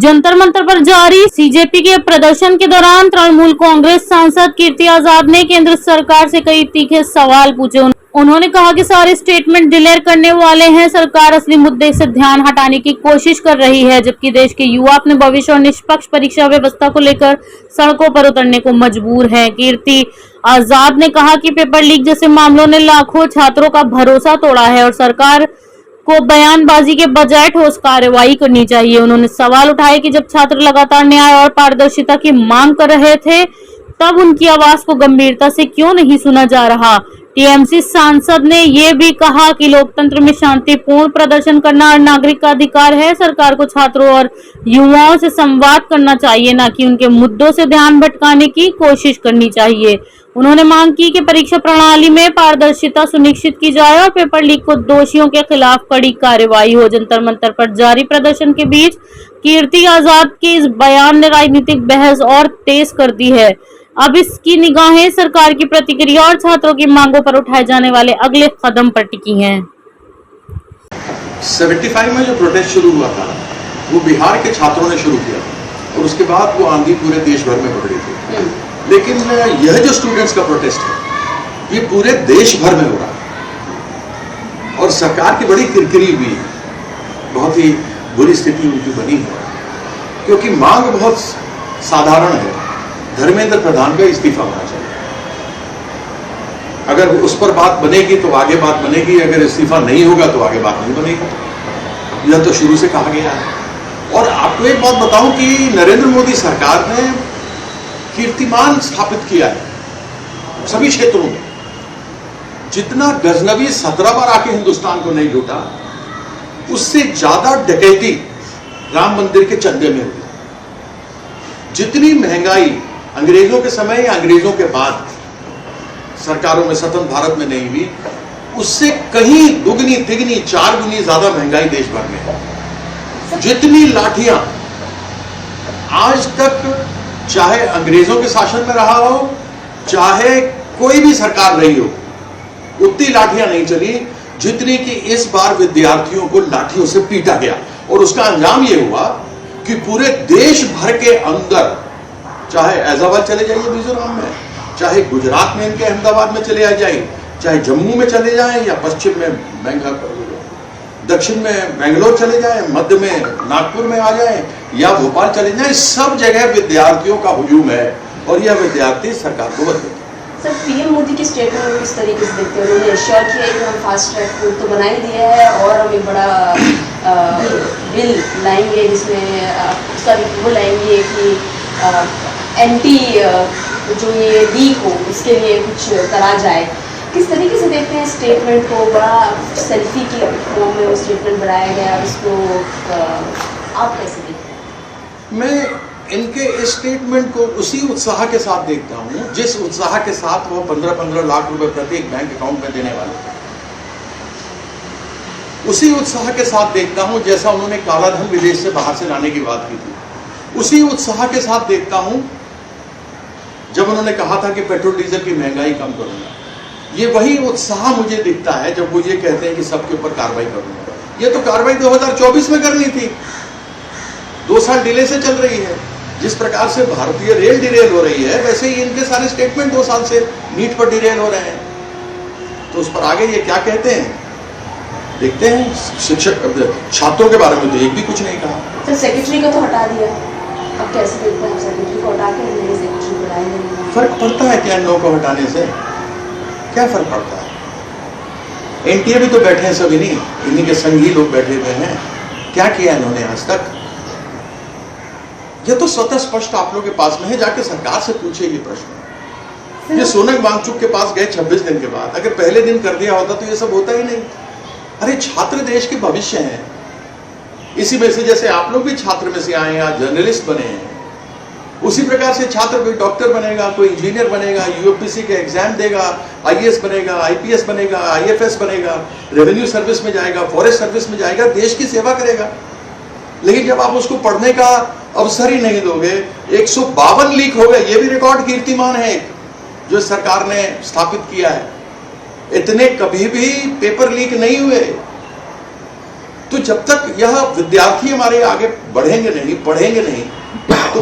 जंतर मंतर पर जारी सीजेपी के प्रदर्शन के दौरान तृणमूल कांग्रेस सांसद कीर्ति आजाद ने केंद्र सरकार से कई तीखे सवाल पूछे। उन्होंने कहा कि सारे स्टेटमेंट डिलेर करने वाले हैं, सरकार असली मुद्दे से ध्यान हटाने की कोशिश कर रही है, जबकि देश के युवा अपने भविष्य और निष्पक्ष परीक्षा व्यवस्था को लेकर सड़कों पर उतरने को मजबूर हैं। कीर्ति आजाद ने कहा कि पेपर लीक जैसे मामलों ने लाखों छात्रों का भरोसा तोड़ा है और सरकार को बयानबाजी के बजाय ठोस कार्रवाई करनी चाहिए। उन्होंने सवाल उठाए कि जब छात्र लगातार न्याय और पारदर्शिता की मांग कर रहे थे, तब उनकी आवाज को गंभीरता से क्यों नहीं सुना जा रहा। टीएमसी सांसद ने ये भी कहा कि लोकतंत्र में शांतिपूर्ण प्रदर्शन करना नागरिक का अधिकार है। सरकार को छात्रों और युवाओं से संवाद करना चाहिए, न कि उनके मुद्दों से ध्यान भटकाने की कोशिश करनी चाहिए। उन्होंने मांग की कि परीक्षा प्रणाली में पारदर्शिता सुनिश्चित की जाए और पेपर लीक को दोषियों के खिलाफ कड़ी कार्रवाई हो। जंतर मंतर पर जारी प्रदर्शन के बीच कीर्ति आजाद के इस बयान ने राजनीतिक बहस और तेज कर दी है। अब इसकी निगाहें सरकार की प्रतिक्रिया और छात्रों की मांगों पर उठाए जाने वाले अगले कदम पर टिकी हैं। 75 में जो प्रोटेस्ट शुरू हुआ था वो बिहार के छात्रों ने शुरू किया था और उसके बाद वो आंधी पूरे देश भर में पकड़ी थी। लेकिन यह जो स्टूडेंट्स का प्रोटेस्ट है ये पूरे देश भर में हो रहा है और सरकार की बड़ी किरकिरी हुई है, बहुत ही बुरी स्थिति उनकी बनी है, क्योंकि मांग बहुत साधारण है, धर्मेंद्र प्रधान का इस्तीफा होना चाहिए। अगर उस पर बात बनेगी तो आगे बात बनेगी, अगर इस्तीफा नहीं होगा तो आगे बात नहीं बनेगी। यह तो शुरू से कहा गया है। और आपको एक बात बताऊं कि नरेंद्र मोदी सरकार ने कीर्तिमान स्थापित किया है सभी क्षेत्रों में। जितना गजनवी 17 बार आके हिंदुस्तान को नहीं लूटा, उससे ज्यादा डकैती राम मंदिर के चंदे में हुई। जितनी महंगाई अंग्रेजों के समय या अंग्रेजों के बाद सरकारों में, स्वतंत्र भारत में नहीं हुई, उससे कहीं दुगनी तिगनी 4 गुनी ज्यादा महंगाई देश भर में है। जितनी लाठियां आज तक, चाहे अंग्रेजों के शासन में रहा हो, चाहे कोई भी सरकार रही हो, उतनी लाठियां नहीं चली जितनी कि इस बार विद्यार्थियों को लाठियों से पीटा गया। और उसका अंजाम यह हुआ कि पूरे देश भर के अंदर, चाहे ऐजाबाद चले जाइए मिजोरम में, चाहे गुजरात में इनके अहमदाबाद में चले जाइए, चाहे जम्मू में चले जाएं या पश्चिम में दक्षिण में बेंगलोर चले जाएं, मध्य में नागपुर में आ जाएं या भोपाल चले जाएं, सब जगह विद्यार्थियों का हुजूम है और यह विद्यार्थी सरकार को बदलते हैं। सर, पीएम मोदी की स्टेटमेंट में किस तरीके से देखते हैं? उन्होंने एश्योर किया है कि हम फास्ट ट्रैक कोर्ट तो बना ही दिया है और हम एक बड़ा बिल लाएंगे जिसमें उसका वो लाएंगे कि एंटी जो ये लीक हो इसके लिए कुछ करा जाए। किस तरीके से देखते हैं स्टेटमेंट को? बड़ा सेल्फी की फॉर्म में वो स्टेटमेंट बनाया गया, उसको आप कैसे देखते हैं? मैं इनके इस स्टेटमेंट को उसी उत्साह के साथ देखता हूं जिस उत्साह के साथ वो 15-15 लाख रुपए प्रत्येक बैंक अकाउंट में देने वाले थे। उसी उत्साह के साथ देखता हूं जैसा उन्होंने काला धन विदेश से बाहर से लाने की बात की थी। उसी उत्साह के साथ देखता हूं जब उन्होंने कहा था कि पेट्रोल डीजल की महंगाई कम करूंगा। ये वही उत्साह मुझे दिखता है जब वो ये कहते हैं कि सबके ऊपर कार्रवाई करूंगा। ये तो कार्रवाई 2024 में करनी थी, 2 साल डिले से चल रही है। जिस प्रकार से भारतीय रेल डिरेल हो रही है, वैसे ही इनके सारे स्टेटमेंट 2 साल से नीट पर डिरेल हो रहे हैं। तो उस पर आगे ये क्या कहते हैं देखते हैं। शिक्षक छात्रों के बारे में तो एक भी कुछ नहीं कहा। सर, सेक्रेटरी को तो हटा दिया, अब कैसे देखते हैं? सेक्रेटरी को हटा के नए सेक्रेटरी बनाएंगे। फर्क पड़ता है क्या इन लोगों को हटाने से? क्या फर्क पड़ता है? एनटीए भी तो बैठे हैं सभी, नहीं इन्हीं के संगी लोग बैठे हुए हैं। क्या किया इन्होंने आज तक? ये तो स्वतः स्पष्ट आप लोगों के पास में है, जाके सरकार से पूछिए ये प्रश्न। ये सोनम वांगचुक के पास गए 26 दिन के बाद, अगर पहले दिन कर दिया होता तो ये सब होता ही नहीं। अरे छात्र देश के भविष्य हैं, इसी में से जैसे आप लोग भी छात्र में से आए हैं, जर्नलिस्ट बने हैं, उसी प्रकार से छात्र कोई डॉक्टर बनेगा, कोई इंजीनियर बनेगा, यूपीएससी के एग्जाम देगा, आईएएस बनेगा, आईपीएस बनेगा, आईएफएस बनेगा, रेवेन्यू सर्विस में जाएगा, फॉरेस्ट सर्विस में जाएगा, देश की सेवा करेगा। लेकिन जब आप उसको पढ़ने का अवसर ही नहीं दोगे, 152 लीक हो गए, ये भी रिकॉर्ड कीर्तिमान है जो सरकार ने स्थापित किया है। इतने कभी भी पेपर लीक नहीं हुए। तो जब तक यह विद्यार्थी हमारे आगे बढ़ेंगे नहीं, पढ़ेंगे नहीं, तो